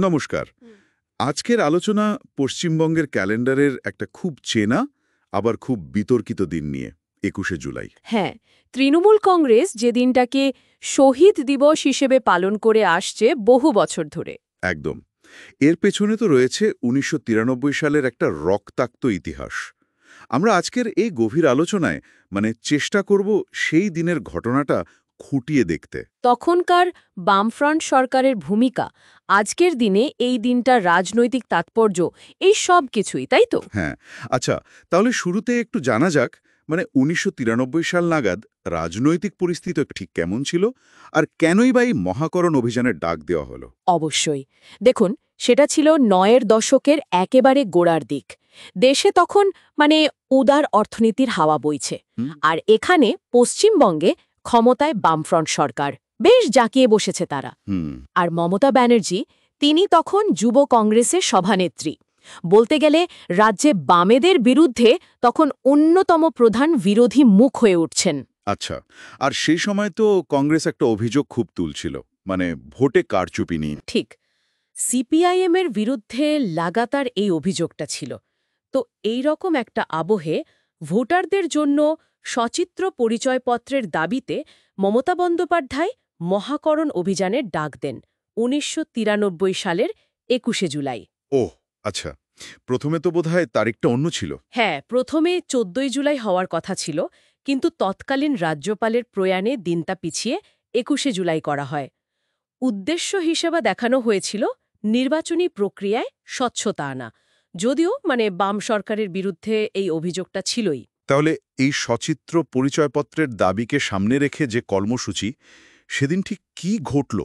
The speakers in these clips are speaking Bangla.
নমস্কার। আজকের আলোচনা পশ্চিমবঙ্গের ক্যালেন্ডারের একটা খুব চেনা আবার খুব বিতর্কিত দিন নিয়ে, ২১শে জুলাই। হ্যাঁ, তৃণমূল কংগ্রেস যে দিনটাকে শহীদ দিবস হিসেবে পালন করে আসছে বহু বছর ধরে। একদম। এর পেছনে তো রয়েছে ১৯৯৩ সালের একটা রক্তাক্ত ইতিহাস। আমরা আজকের এই গভীর আলোচনায় চেষ্টা করব সেই দিনের ঘটনাটা খুঁটিয়ে দেখতে। তখনকার বামফ্রন্ট সরকারের ভূমিকা, আজকের দিনে এই দিনটার রাজনৈতিক তাৎপর্য, এই সব কিছুই, তাই তো? হ্যাঁ, আচ্ছা, তাহলে শুরুতে একটু জানা যাক ১৯৯৩ সাল নাগাদ রাজনৈতিক পরিস্থিতি ঠিক কেমন ছিল আর কেনই বা এই মহাকরণ অভিযানের ডাক দেওয়া হলো। অবশ্যই। দেখুন, সেটা ছিল ৯-এর দশকের একেবারে গোড়ার দিক। দেশে তখন উদার অর্থনীতির হাওয়া বইছে। হুম, আর এখানে পশ্চিমবঙ্গে ক্ষমতায় বামফ্রন্ট সরকার। বেশ জাঁকিয়ে বসেছে তারা। হুম, আর মমতা ব্যানার্জি, তিনি তখন যুব কংগ্রেসের সভানেত্রী। বলতে গেলে রাজ্যে বামেদের বিরুদ্ধে তখন অন্যতম প্রধান বিরোধী মুখ হয়ে উঠছেন। আচ্ছা। আর সেই সময় তো কংগ্রেস একটা অভিযোগ খুব তুলছিল, ভোটে কারচুপি নিয়ে। ঠিক, সিপিআইএমের বিরুদ্ধে লাগাতার এই অভিযোগটা ছিল। তো এই রকম একটা আবহে ভোটারদের জন্য সচিত্র পরিচয়পত্রের দাবিতে মমতা বন্দ্যোপাধ্যায় মহাকরণ অভিযানের ডাক দেন ১৯৯৩ সালের ২১শে জুলাই। ওহ, আচ্ছা। প্রথমে তো বোধহয় তারিখটা অন্য ছিল। হ্যাঁ, প্রথমে ১৪ই জুলাই হওয়ার কথা ছিল, কিন্তু তৎকালীন রাজ্যপালের প্রয়াণে দিনটা পিছিয়ে ২১শে জুলাই করা হয়। উদ্দেশ্য হিসেবে দেখানো হয়েছিল নির্বাচনী প্রক্রিয়ায় স্বচ্ছতা আনা, যদিও বাম সরকারের বিরুদ্ধে এই অভিযোগটা ছিলই। তাহলে এই সচিত্র পরিচয়পত্রের দাবিকে সামনে রেখে যে কর্মসূচি, সেদিন ঠিক কি ঘটল?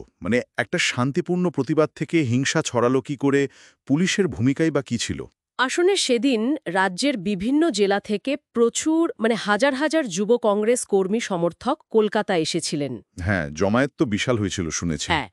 একটা শান্তিপূর্ণ প্রতিবাদ থেকে হিংসা ছড়ালো কি করে? পুলিশের ভূমিকাই বা কি ছিল? আসলে সেদিন রাজ্যের বিভিন্ন জেলা থেকে প্রচুর হাজার হাজার যুব কংগ্রেস কর্মী সমর্থক কলকাতা এসেছিলেন। হ্যাঁ, জমায়েত তো বিশাল হয়েছিল শুনেছি। হ্যাঁ,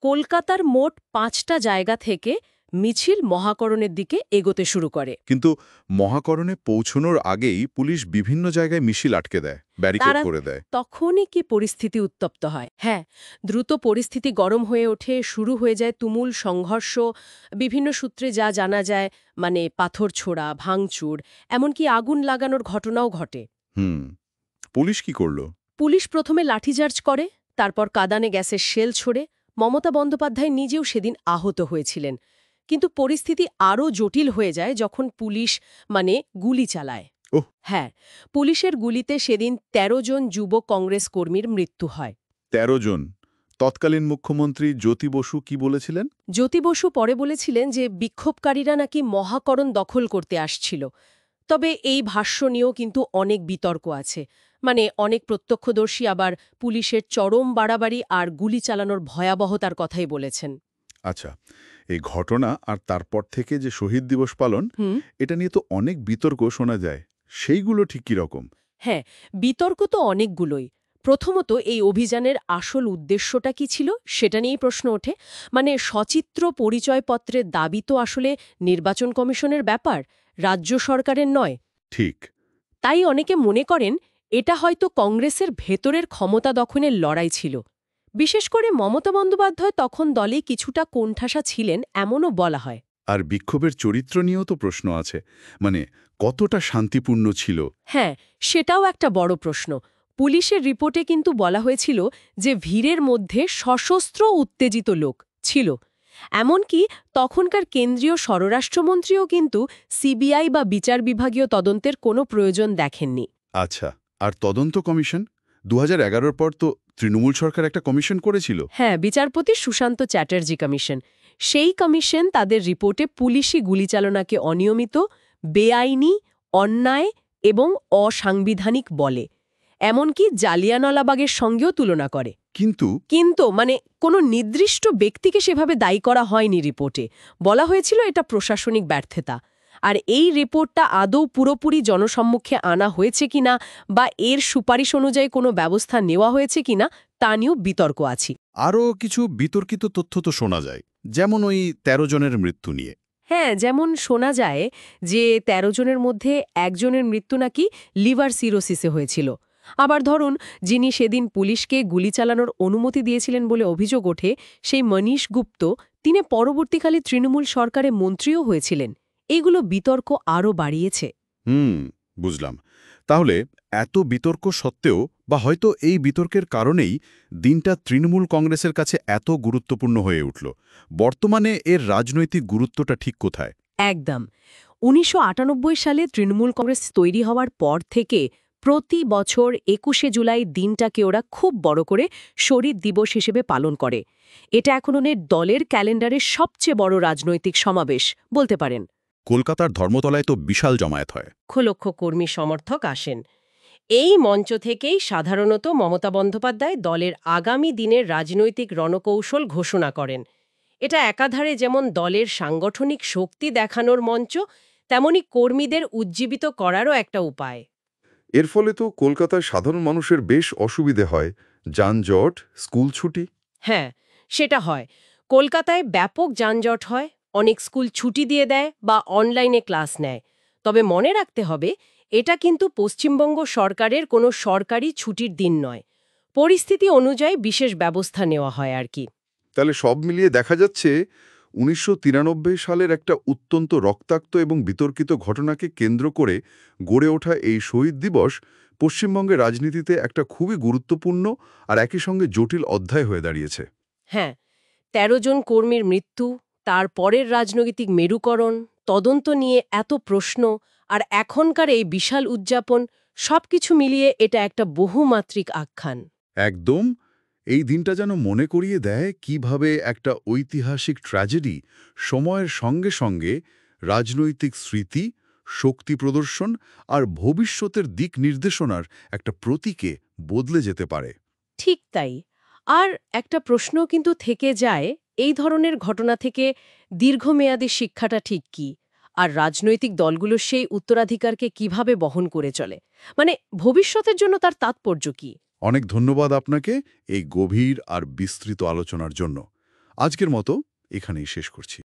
কলকাতার মোট ৫টা জায়গা থেকে মিছিল মহাকরণের দিকে এগোতে শুরু করে। কিন্তু মহাকরণে পৌঁছনোর আগেই পুলিশ বিভিন্ন জায়গায় মিছিল আটকে দেয়, ব্যারিকেড তারা করে দেয়। তখনই কি পরিস্থিতি উত্তপ্ত হয়। হ্যাঁ, দ্রুত পরিস্থিতি গরম হয়ে ওঠে, শুরু হয়ে যায় তুমুল সংঘর্ষ। বিভিন্ন সূত্রে যা জানা যায়, পাথর ছোড়া, ভাঙচুর, এমনকি আগুন লাগানোর ঘটনাও ঘটে। হুম, পুলিশ কি করল? পুলিশ প্রথমে লাঠিচার্জ করে, তারপর কাঁদানে গ্যাসের শেল ছোড়ে। মমতা বন্দ্যোপাধ্যায় নিজেও সেদিন আহত হয়েছিলেন। কিন্তু পরিস্থিতি আরও জটিল হয়ে যায় যখন পুলিশ গুলি চালায়। ওহ, হ্যাঁ, পুলিশের গুলিতে সেদিন ১৩ জন যুব কংগ্রেস কর্মীর মৃত্যু হয়। ১৩ জন। তৎকালীন মুখ্যমন্ত্রী জ্যোতি বসু কি বলেছিলেন? জ্যোতি বসু পরে বলেছিলেন যে বিক্ষোভকারীরা নাকি মহাকরণ দখল করতে আসছিল। তবে এই ভাষ্য নিয়েও কিন্তু অনেক বিতর্ক আছে। অনেক প্রত্যক্ষদর্শী আবার পুলিশের চরম বাড়াবাড়ি আর গুলি চালানোর ভয়াবহতার কথাই বলেছেন। আচ্ছা, এই ঘটনা আর তারপর থেকে যে শহীদ দিবস পালন, হুম, এটা নিয়ে তো অনেক বিতর্ক শোনা যায়। সেইগুলো ঠিক কি রকম? হ্যাঁ, বিতর্ক তো অনেকগুলোই। প্রথমত, এই অভিযানের আসল উদ্দেশ্যটা কি ছিল সেটা নিয়েই প্রশ্ন ওঠে। সচিত্র পরিচয়পত্রের দাবি তো আসলে নির্বাচন কমিশনের ব্যাপার, রাজ্য সরকারের নয়। ঠিক। তাই অনেকে মনে করেন এটা হয়তো কংগ্রেসের ভেতরের ক্ষমতা দখলের লড়াই ছিল। বিশেষ করে মমতা বন্দ্যোপাধ্যায় তখন দলে কিছুটা কোণঠাসা ছিলেন, এমনও বলা হয়। আর বিক্ষোভের চরিত্র নিয়েও তো প্রশ্ন আছে। মানে কতটা শান্তিপূর্ণ ছিল? হ্যাঁ, সেটাও একটা বড় প্রশ্ন। পুলিশের রিপোর্টে কিন্তু বলা হয়েছিল যে ভিড়ের মধ্যে সশস্ত্র উত্তেজিত লোক ছিল। এমনকি তখনকার কেন্দ্রীয় স্বরাষ্ট্রমন্ত্রীও কিন্তু সিবিআই বা বিচার বিভাগীয় তদন্তের কোনো প্রয়োজন দেখেননি। আচ্ছা, আর তদন্ত কমিশন? ২০১১ পর তো তৃণমূল সরকার একটা কমিশন করেছিল। হ্যাঁ, বিচারপতি সুশান্ত চ্যাটার্জি কমিশন। সেই কমিশন তাদের রিপোর্টে পুলিশি গুলিচালনাকে অনিয়মিত, বেআইনি, অন্যায় এবং অসাংবিধানিক বলে। এমনকি জালিয়ানওয়ালাবাগের সঙ্গেও তুলনা করে। কিন্তু কিন্তু কোনো নির্দিষ্ট ব্যক্তিকে সেভাবে দায়ী করা হয়নি রিপোর্টে। বলা হয়েছিল এটা প্রশাসনিক ব্যর্থতা। আর এই রিপোর্টটা আদৌ পুরোপুরি জনসম্মুখে আনা হয়েছে কিনা বা এর সুপারিশ অনুযায়ী কোনো ব্যবস্থা নেওয়া হয়েছে কিনা তা নিয়েও বিতর্ক আছে। আরও কিছু বিতর্কিত তথ্য তো শোনা যায়, যেমন ওই ১৩ জনের মৃত্যু নিয়ে। হ্যাঁ, যেমন শোনা যায় যে ১৩ জনের মধ্যে একজনের মৃত্যু নাকি লিভার সিরোসিসে হয়েছিল। আবার ধরুন, যিনি সেদিন পুলিশকে গুলি চালানোর অনুমতি দিয়েছিলেন বলে অভিযোগ ওঠে, সেই মনীশ গুপ্ত, তিনি পরবর্তীকালে তৃণমূল সরকারে মন্ত্রীও হয়েছিলেন। এগুলো বিতর্ক আরও বাড়িয়েছে। বুঝলাম। তাহলে এত বিতর্ক সত্ত্বেও বা হয়তো এই বিতর্কের কারণেই দিনটা তৃণমূল কংগ্রেসের কাছে এত গুরুত্বপূর্ণ হয়ে উঠল। বর্তমানে এর রাজনৈতিক গুরুত্বটা ঠিক কোথায়? একদম। ১৯৯৮ সালে তৃণমূল কংগ্রেস তৈরি হওয়ার পর থেকে প্রতি বছর ২১শে জুলাই দিনটাকে ওরা খুব বড় করে শহীদ দিবস হিসেবে পালন করে। এটা এখন ওদের দলের ক্যালেন্ডারের সবচেয়ে বড় রাজনৈতিক সমাবেশ বলতে পারেন। কলকাতার ধর্মতলায় তো বিশাল জমায়েত হয়। লক্ষ লক্ষ কর্মী সমর্থক আসেন। এই মঞ্চ থেকেই সাধারণত মমতা বন্দ্যোপাধ্যায় দলের আগামী দিনের রাজনৈতিক রণকৌশল ঘোষণা করেন। এটা একাধারে যেমন দলের সাংগঠনিক শক্তি দেখানোর মঞ্চ, তেমনি কর্মীদের উজ্জীবিত করারও একটা উপায়। এর ফলে তো কলকাতায় সাধারণ মানুষের বেশ অসুবিধে হয়, যানজট, স্কুল ছুটি। হ্যাঁ, সেটা হয়। কলকাতায় ব্যাপক যানজট হয়, অনেক স্কুল ছুটি দিয়ে দেয় বা অনলাইনে ক্লাস নেয়। তবে মনে রাখতে হবে, এটা কিন্তু পশ্চিমবঙ্গ সরকারের কোনো সরকারি ছুটির দিন নয়। পরিস্থিতি অনুযায়ী বিশেষ ব্যবস্থা নেওয়া হয় আর কি। তাহলে সব মিলিয়ে দেখা যাচ্ছে ১৯৯৩ সালের একটা অত্যন্ত রক্তাক্ত এবং বিতর্কিত ঘটনাকে কেন্দ্র করে গড়ে ওঠা এই শহীদ দিবস পশ্চিমবঙ্গের রাজনীতিতে একটা খুবই গুরুত্বপূর্ণ আর একই সঙ্গে জটিল অধ্যায় হয়ে দাঁড়িয়েছে। হ্যাঁ, ১৩ জন কর্মীর মৃত্যু, তার পরের রাজনৈতিক মেরুকরণ, তদন্ত নিয়ে এত প্রশ্ন, আর এখনকার এই বিশাল উদযাপন, সবকিছু মিলিয়ে এটা একটা বহুমাত্রিক আখ্যান। একদম। এই দিনটা যেন মনে করিয়ে দেয় কিভাবে একটা ঐতিহাসিক ট্র্যাজেডি সময়ের সঙ্গে সঙ্গে রাজনৈতিক স্মৃতি, শক্তি প্রদর্শন আর ভবিষ্যতের দিক নির্দেশনার একটা প্রতীকে বদলে যেতে পারে। ঠিক তাই। আর একটা প্রশ্ন কিন্তু থেকে যায়, এই ধরনের ঘটনা থেকে দীর্ঘমেয়াদী শিক্ষাটা ঠিক কি? আর রাজনৈতিক দলগুলো সেই উত্তরাধিকারকে কিভাবে বহন করে চলে? মানে ভবিষ্যতের জন্য তার তাৎপর্য কি? অনেক ধন্যবাদ আপনাকে এই গভীর আর বিস্তৃত আলোচনার জন্য। আজকের মতো এখানেই শেষ করছি।